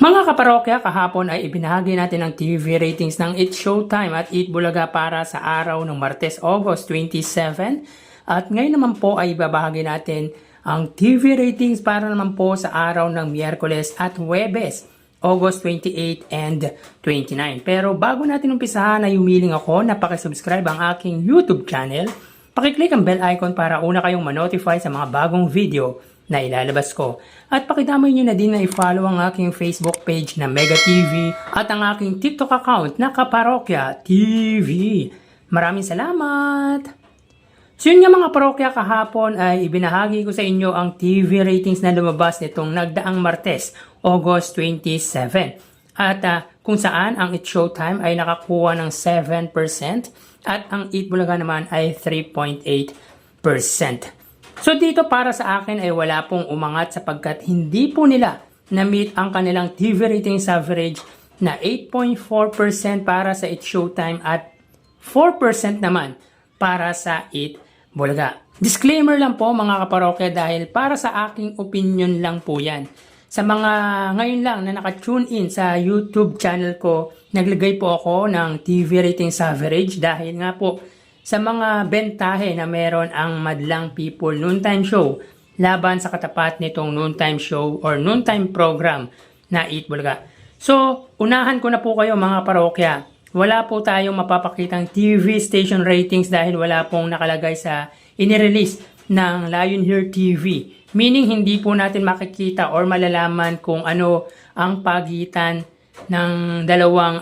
Mga kaparokya, kahapon ay ibinahagi natin ang TV ratings ng It's Showtime at Eat Bulaga para sa araw ng Martes, August 27. At ngayon naman po ay ibabahagi natin ang TV ratings para naman po sa araw ng Miyerkules at Huwebes, August 28 and 29. Pero bago natin umpisahan ay humiling ako na pakisubscribe ang aking YouTube channel. Pakiclick ang bell icon para una kayong ma-notify sa mga bagong video na ilalabas ko. At pakidamay nyo na din na i-follow ang aking Facebook page na Mega TV at ang aking TikTok account na Kaparokya TV. Maraming salamat! So yun nga mga parokya, kahapon ay ibinahagi ko sa inyo ang TV ratings na lumabas nitong nagdaang Martes, August 27. At kung saan ang It's Showtime ay nakakuha ng 7% at ang Eat Bulaga naman ay 3.8%. So dito para sa akin ay wala pong umangat sapagkat hindi po nila na-meet ang kanilang TV ratings average na 8.4% para sa It's Showtime at 4% naman para sa Eat Bulaga. Disclaimer lang po mga kaparokya dahil para sa aking opinion lang po yan. Sa mga ngayon lang na naka-tune in sa YouTube channel ko, naglagay po ako ng TV ratings average dahil nga po sa mga bentahe na meron ang Madlang People Noontime Show laban sa katapat nitong noontime show or noontime program na Eat Bulaga. So, unahan ko na po kayo mga parokya. Wala po tayong mapapakitang TV station ratings dahil wala pong nakalagay sa inirelease ng Lionheart TV. Meaning, hindi po natin makikita or malalaman kung ano ang pagitan ng dalawang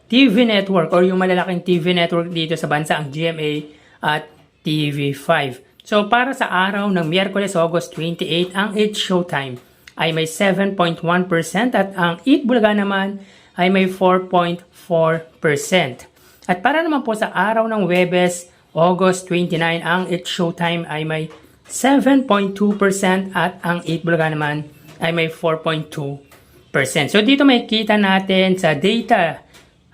TV network or yung malalaking TV network dito sa bansa, ang GMA at TV5. So, para sa araw ng Miyerkules, August 28, ang It's Showtime ay may 7.1% at ang Eat Bulaga naman ay may 4.4%. At para naman po sa araw ng Huwebes, August 29, ang It's Showtime ay may 7.2% at ang Eat Bulaga naman ay may 4.2%. So, dito may kita natin sa data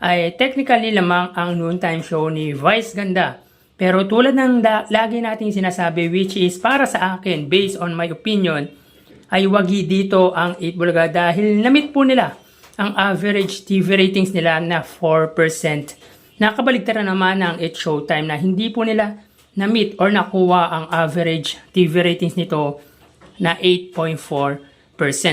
ay technically lamang ang noontime show ni Vice Ganda. Pero tulad ng lagi nating sinasabi, which is para sa akin, based on my opinion, ay wagi dito ang Eat Bulaga dahil na-meet po nila ang average TV ratings nila na 4%. Nakabaligtad naman ang It's Showtime na hindi po nila na-meet or nakuha ang average TV ratings nito na 8.4%.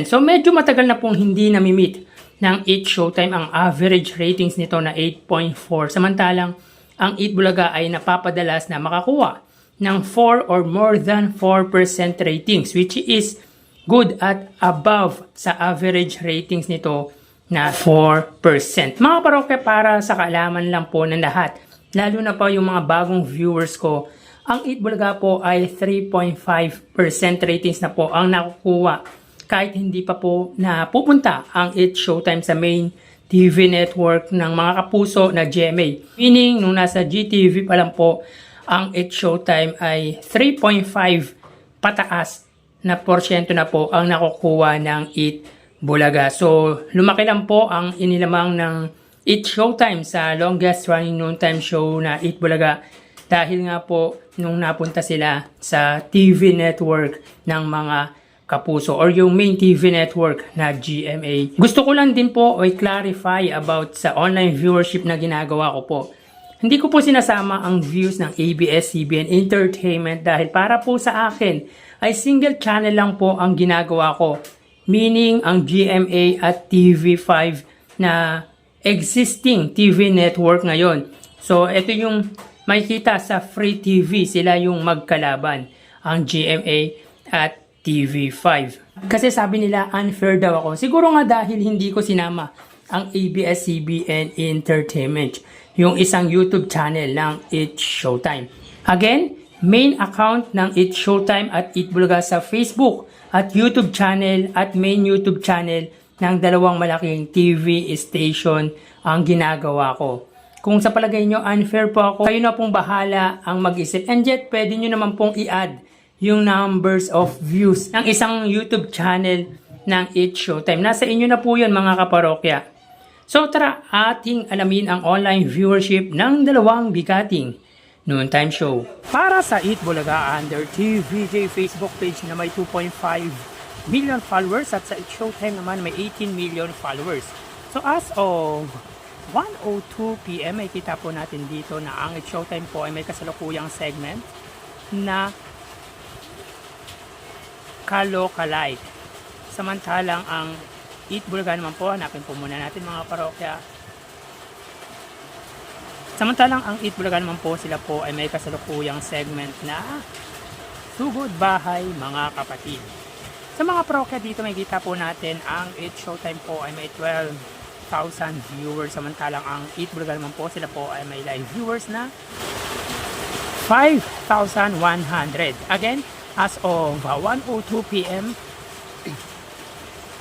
So medyo matagal na pong hindi nami-meet ng It's Showtime ang average ratings nito na 8.4. Samantalang ang Eat Bulaga ay napapadalas na makakuha ng 4 or more than 4% ratings, which is good at above sa average ratings nito na 4%. Mga parokya, para sa kaalaman lang po ng lahat, lalo na pa yung mga bagong viewers ko, ang Eat Bulaga po ay 3.5% ratings na po ang nakukuha kahit hindi pa po na pupunta ang It's Showtime sa main TV network ng mga kapuso na GMA. Meaning, nung nasa GTV pa lang po, ang It's Showtime ay 3.5 pataas na porsyento na po ang nakukuha ng Eat Bulaga. So, lumaki lang po ang inilamang ng It's Showtime sa longest running noontime show na Eat Bulaga dahil nga po nung napunta sila sa TV network ng mga kapuso or yung main TV network na GMA. Gusto ko lang din po i-clarify about sa online viewership na ginagawa ko po. Hindi ko po sinasama ang views ng ABS-CBN Entertainment dahil para po sa akin ay single channel lang po ang ginagawa ko. Meaning ang GMA at TV5 na existing TV network ngayon. So ito yung makikita sa Free TV, sila yung magkalaban, ang GMA at TV5. Kasi sabi nila unfair daw ako. Siguro nga dahil hindi ko sinama ang ABS-CBN Entertainment, yung isang YouTube channel ng It's Showtime. Again, main account ng It's Showtime at Eat Bulaga sa Facebook at YouTube channel at main YouTube channel ng dalawang malaking TV station ang ginagawa ko. Kung sa palagay nyo unfair po ako, kayo na pong bahala ang mag-isip. And yet, pwede nyo naman pong i-add yung numbers of views ng isang YouTube channel ng It's Showtime. Nasa inyo na po yun mga kaparokya. So tara, ating alamin ang online viewership ng dalawang bigating noontime show. Para sa Eat Bulaga under TVJ Facebook page na may 2.5 million followers at sa It's Showtime naman may 18 million followers. So as of 1:02 PM ay kita po natin dito na ang It's Showtime po ay may kasalukuyang segment na Kalokalike. Samantalang ang Eat Bulaga naman po, hanapin po muna natin mga parokya. Samantalang ang Eat Bulaga naman po, sila po ay may kasalukuyang segment na Sugod Bahay Mga Kapatid. Sa mga parokya dito may kita po natin ang Eat Showtime po ay may 12,000 viewers. Samantalang ang Eat Bulaga naman po, sila po ay may live viewers na 5,100. Again, as of 1:02 PM,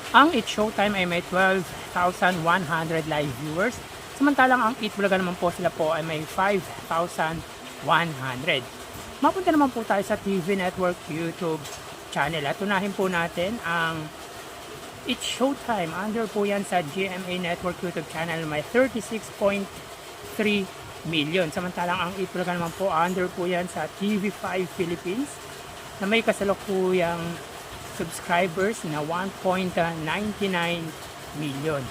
ang It's Showtime ay may 12,100 live viewers. Samantalang ang Eat Bulaga naman po, sila po ay may 5,100. Mapunta naman po tayo sa TV Network YouTube channel at unahin po natin ang It's Showtime. Under po yan sa GMA Network YouTube channel may 36.3 million. Samantalang ang Eat Bulaga naman po, under po yan sa TV5 Philippines na may kasalukuyang subscribers na 1.99 million.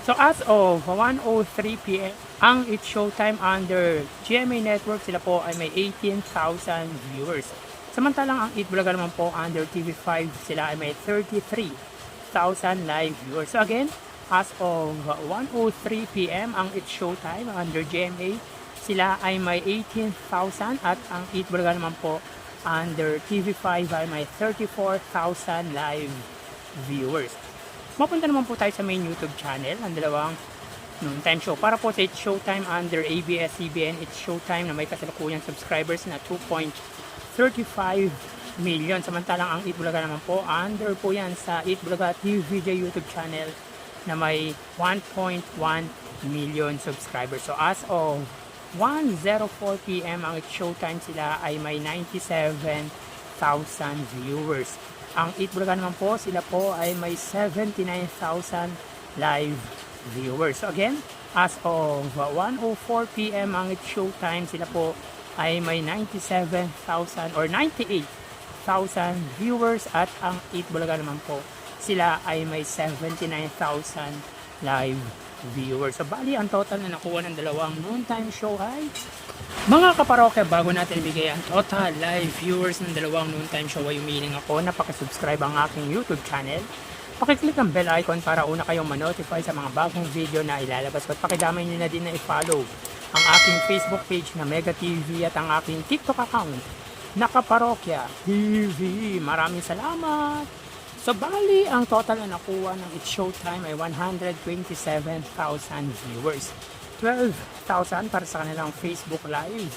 So as of 1:03 PM, ang It's Showtime under GMA Network, sila po ay may 18,000 viewers. Samantalang ang Eat Bulaga naman po under TV5, sila ay may 33,000 live viewers. So again, as of 1:03 PM, ang It's Showtime under GMA, sila ay may 18,000 at ang Eat Bulaga naman po under TV5 ay may 34,000 live viewers. Mapunta naman po tayo sa main YouTube channel ng dalawang noontime show. Para po sa It's Showtime under ABS-CBN It's Showtime na may kasalukuyang subscribers na 2.35 million. Samantalang ang Eat Bulaga naman po, under po yan sa Eat Bulaga TVJ YouTube channel na may 1.1 million subscribers. So as of 1:04 PM, ang It's Showtime, sila ay may 97,000 viewers. Ang Eat Bulaga naman po, sila po ay may 79,000 live viewers. So again, as of 1:04 PM, ang It's Showtime, sila po ay may 97,000 or 98,000 viewers at ang Eat Bulaga naman po, sila ay may 79,000 live viewers. So bali, ang total na nakuha ng dalawang noontime show ay, mga kaparokya, bago natin ibigay ang total live viewers ng dalawang noontime show, ay umiling ako na pakisubscribe ang aking YouTube channel. Pakiclick ang bell icon para una kayong manotify sa mga bagong video na ilalabas ko, at pakidamay nyo na din na i-follow ang aking Facebook page na Mega TV at ang aking TikTok account na Kaparokya TV. Maraming salamat! So bali, ang total na nakuha ng It's Showtime ay 127,000 viewers. 12,000 para sa kanilang Facebook Live,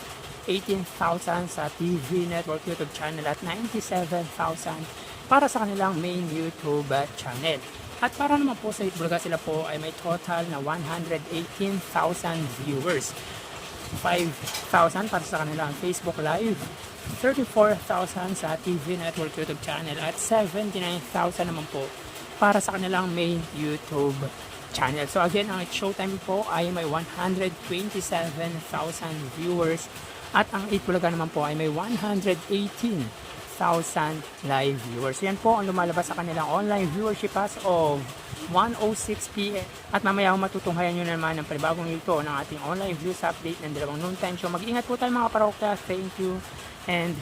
18,000 sa TV Network YouTube channel at 97,000 para sa kanilang main YouTube channel. At para naman po sa Eat Bulaga, sila po ay may total na 118,000 viewers. 5,000 para sa kanilang Facebook Live, 34,000 sa TV Network YouTube channel at 79,000 naman po para sa kanilang main YouTube channel. So again, ang It's Showtime po ay may 127,000 viewers at ang Eat Bulaga naman po ay may 118,000 live viewers. Yan po ang lumalabas sa kanilang online viewership as of 1:06 PM. At mamaya matutunghayan nyo naman ang panibagong ito ng ating online views update ng dalawang noontime show. Mag-ingat po tayo mga parokya. Thank you and